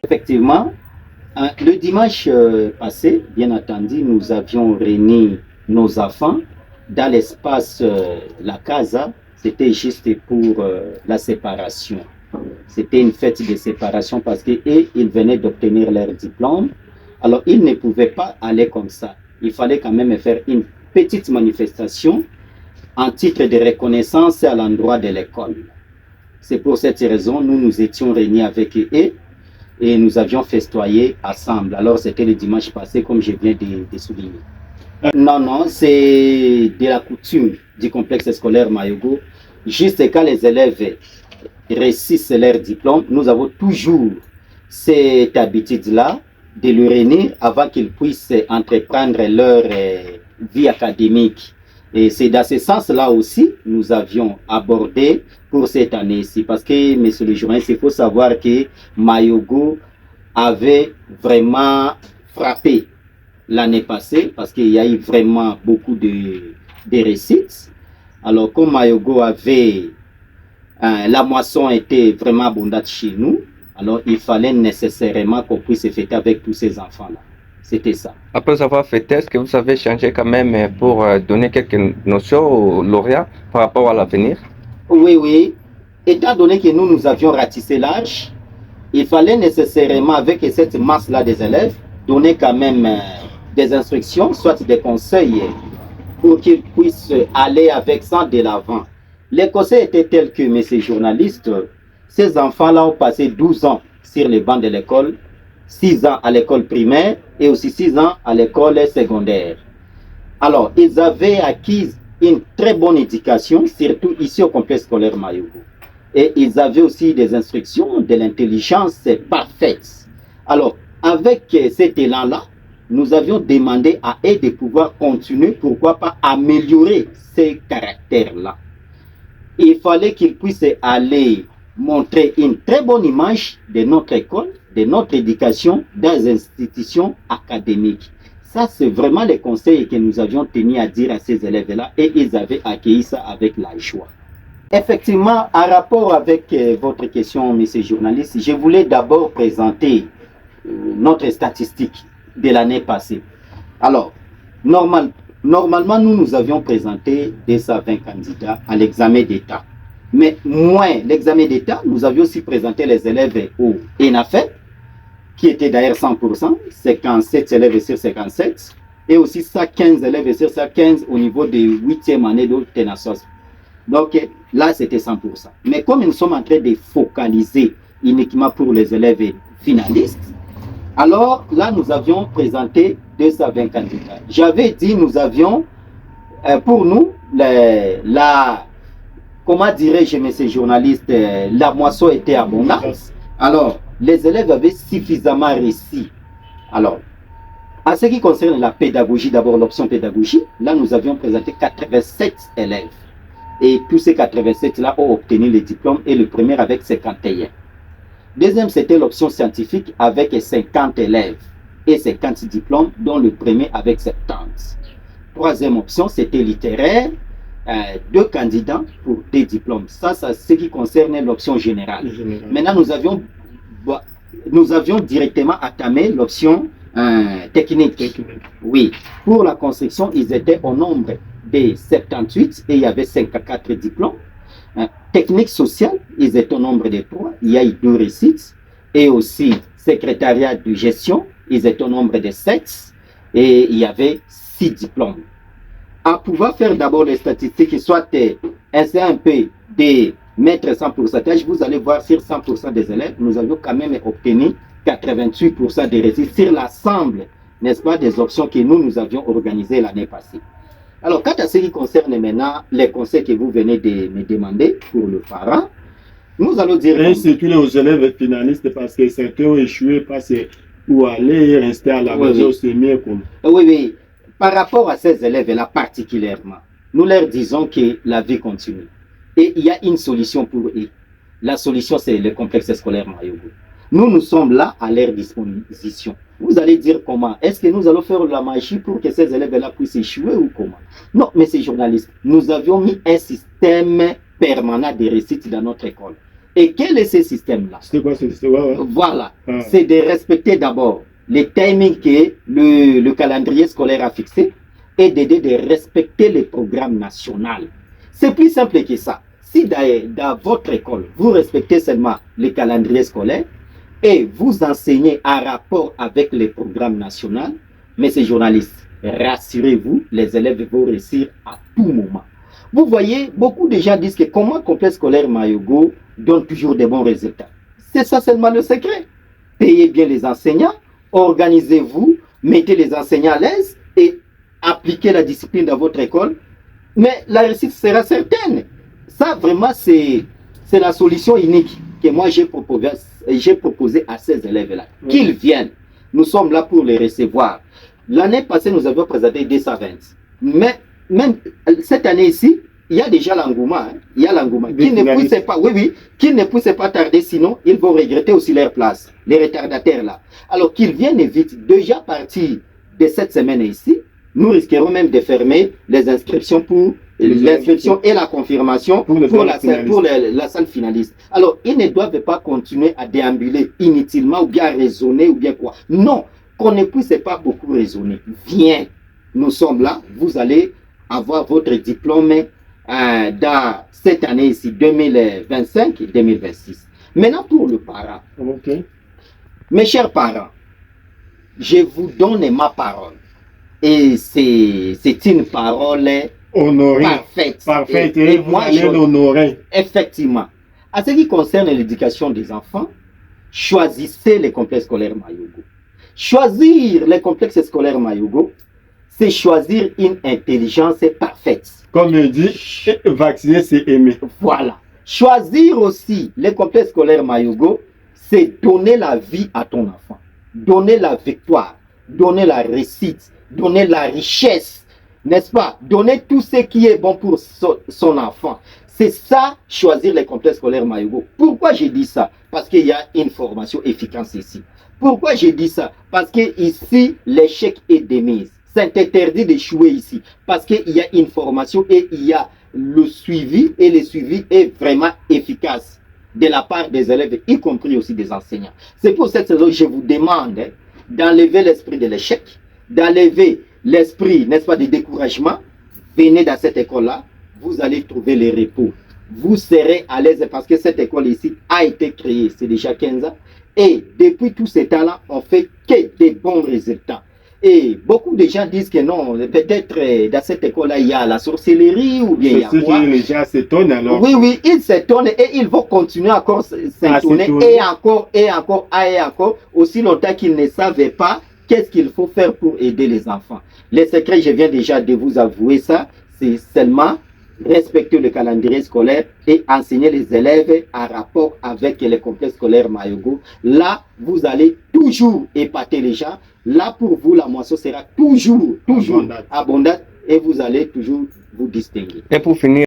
Effectivement, le dimanche passé, bien entendu, nous avions réuni nos enfants dans l'espace La Casa. C'était juste pour la séparation. C'était une fête de séparation parce qu'ils venaient d'obtenir leur diplôme. Alors, ils ne pouvaient pas aller comme ça. Il fallait quand même faire une petite manifestation en titre de reconnaissance à l'endroit de l'école. C'est pour cette raison que nous nous étions réunis avec eux et nous avions festoyé ensemble. Alors, c'était le dimanche passé, comme je viens de souligner. Non, non, c'est de la coutume du complexe scolaire Mayogo. Juste quand les élèves réussissent leur diplôme, nous avons toujours cette habitude-là de le réunir avant qu'ils puissent entreprendre leur vie académique. Et c'est dans ce sens-là aussi nous avions abordé pour cette année-ci. Parce que, monsieur le journaliste, il faut savoir que Mayogo avait vraiment frappé l'année passée parce qu'il y a eu vraiment beaucoup de réussites. Alors, comme Mayogo avait, la moisson était vraiment abondante chez nous, alors il fallait nécessairement qu'on puisse fêter avec tous ces enfants-là. C'était ça. Après avoir fêté, est-ce que vous avez changé quand même pour donner quelques notions aux lauréats par rapport à l'avenir? Oui, oui. Étant donné que nous avions ratissé l'âge, il fallait nécessairement, avec cette masse-là des élèves, donner quand même des instructions, soit des conseils, pour qu'ils puissent aller avec ça de l'avant. Les conseils étaient tels que, messieurs journalistes, ces enfants-là ont passé 12 ans sur les bancs de l'école, 6 ans à l'école primaire et aussi 6 ans à l'école secondaire. Alors, ils avaient acquis une très bonne éducation, surtout ici au complexe scolaire Mayogo. Et ils avaient aussi des instructions, de l'intelligence parfaite. Alors, avec cet élan-là, nous avions demandé à eux de pouvoir continuer, pourquoi pas améliorer ces caractères-là. Il fallait qu'ils puissent aller montrer une très bonne image de notre école, de notre éducation dans les institutions académiques. Ça, c'est vraiment les conseils que nous avions tenu à dire à ces élèves-là et ils avaient accueilli ça avec la joie. Effectivement, en rapport avec votre question, monsieur journaliste, je voulais d'abord présenter notre statistique de l'année passée. Alors, normalement, nous avions présenté 220 candidats à l'examen d'État. Mais moins l'examen d'État, nous avions aussi présenté les élèves au ENAFEP, qui était d'ailleurs 100%, 57 élèves sur 57, et aussi 115 élèves sur 115 au niveau de 8e année de Tenassos. Donc là, c'était 100%. Mais comme nous sommes en train de focaliser uniquement pour les élèves finalistes, alors là, nous avions présenté 220 candidats. J'avais dit, nous avions, pour nous, comment dirais-je, messieurs journalistes, la moisson était abondante. Alors, les élèves avaient suffisamment réussi. Alors, en ce qui concerne la pédagogie, d'abord l'option pédagogie, là, nous avions présenté 87 élèves. Et tous ces 87-là ont obtenu le diplôme et le premier avec 51. Deuxième, c'était l'option scientifique avec 50 élèves et 50 diplômes, dont le premier avec 70. Troisième option, c'était littéraire, 2 candidats pour 2 diplômes. Ça, c'est ce qui concerne l'option générale. Maintenant, nous avions directement entamé l'option technique. Oui, pour la construction, ils étaient au nombre de 78 et il y avait 54 diplômes. Technique sociale, ils étaient au nombre de 3, il y a eu 2 réussites. Et aussi secrétariat de gestion, ils étaient au nombre de 7 et il y avait 6 diplômes. À pouvoir faire d'abord les statistiques, soit essayer un peu de mettre 100 pourcentage, vous allez voir sur 100% des élèves, nous avions quand même obtenu 88% de réussites sur l'ensemble, n'est-ce pas, des options que nous avions organisées l'année passée. Alors, quant à ce qui concerne maintenant les conseils que vous venez de me demander pour le parent, nous allons dire... Et surtout aux élèves finalistes, parce que certains ont échoué, parce que pour aller rester à la maison, c'est mieux comme... Oui, oui. Par rapport à ces élèves-là particulièrement, nous leur disons que la vie continue. Et il y a une solution pour eux. La solution, c'est le complexe scolaire Mayogo. Nous sommes là à leur disposition. Vous allez dire comment? Est-ce que nous allons faire la magie pour que ces élèves-là puissent échouer ou comment? Non, mais ces journalistes, nous avions mis un système permanent de réussite dans notre école. Et quel est ce système-là? C'est quoi ce système? Ouais. Voilà, c'est de respecter d'abord les timings que le calendrier scolaire a fixé et d'aider de respecter les programmes nationaux. C'est plus simple que ça. Si dans votre école, vous respectez seulement les calendriers scolaires et vous enseignez en rapport avec les programmes nationaux, mais ces journalistes, rassurez-vous, les élèves vont réussir à tout moment. Vous voyez, beaucoup de gens disent que comment complexe scolaire Mayogo donne toujours des bons résultats. C'est ça seulement le secret. Payez bien les enseignants, organisez-vous, mettez les enseignants à l'aise et appliquez la discipline dans votre école. Mais la réussite sera certaine. Ça, vraiment, c'est la solution unique que moi j'ai proposé à ces élèves-là. Qu'ils viennent. Nous sommes là pour les recevoir. L'année passée, nous avions présenté 220. Mais même cette année ici, il y a déjà l'engouement. Hein. Il y a l'engouement. Qui ne poussent pas, qui ne poussent pas tarder, sinon ils vont regretter aussi leur place. Les retardataires là. Alors qu'ils viennent vite. Déjà à partir de cette semaine ici, nous risquerons même de fermer les inscriptions pour l'inscription et la confirmation pour la salle finaliste. Alors, ils ne doivent pas continuer à déambuler inutilement ou bien à raisonner ou bien quoi. Non, qu'on ne puisse pas beaucoup raisonner. Viens, nous sommes là, vous allez avoir votre diplôme dans cette année ici, 2025 et 2026. Maintenant, pour le parent. Okay. Mes chers parents, je vous donne ma parole. Et c'est une parole parfaite. Parfaite. Et moi, je l'honorer. Effectivement. À ce qui concerne l'éducation des enfants, choisissez les complexes scolaires Mayogo. Choisir les complexes scolaires Mayogo, c'est choisir une intelligence parfaite. Comme je dis, vacciner, c'est aimer. Voilà. Choisir aussi les complexes scolaires Mayogo, c'est donner la vie à ton enfant. Donner la victoire. Donner la réussite. Donner la richesse. N'est-ce pas? Donner tout ce qui est bon pour son enfant. C'est ça, choisir les complexes scolaires Mayogo. Pourquoi j'ai dit ça? Parce qu'il y a une formation efficace ici. Pourquoi j'ai dit ça? Parce que ici, l'échec est démise. C'est interdit d'échouer ici. Parce qu'il y a une formation et il y a le suivi. Et le suivi est vraiment efficace de la part des élèves, y compris aussi des enseignants. C'est pour cette raison que je vous demande d'enlever l'esprit de l'échec, d'enlever l'esprit, n'est-ce pas, de découragement. Venez dans cette école-là, vous allez trouver les repos. Vous serez à l'aise parce que cette école ici a été créée, c'est déjà 15 ans. Et depuis tout ce temps-là, on fait que des bons résultats. Et beaucoup de gens disent que non, peut-être dans cette école-là, il y a la sorcellerie ou bien il y a quoi. Les gens s'étonnent alors. Oui, ils s'étonnent et ils vont continuer encore s'étonner et encore, aussi longtemps qu'ils ne savent pas qu'est-ce qu'il faut faire pour aider les enfants. Les secrets, je viens déjà de vous avouer ça, c'est seulement respecter le calendrier scolaire et enseigner les élèves en rapport avec les complexes scolaires Mayogo. Là, vous allez toujours épater les gens. Là, pour vous, la moisson sera toujours abondante et vous allez toujours vous distinguer. Et pour finir,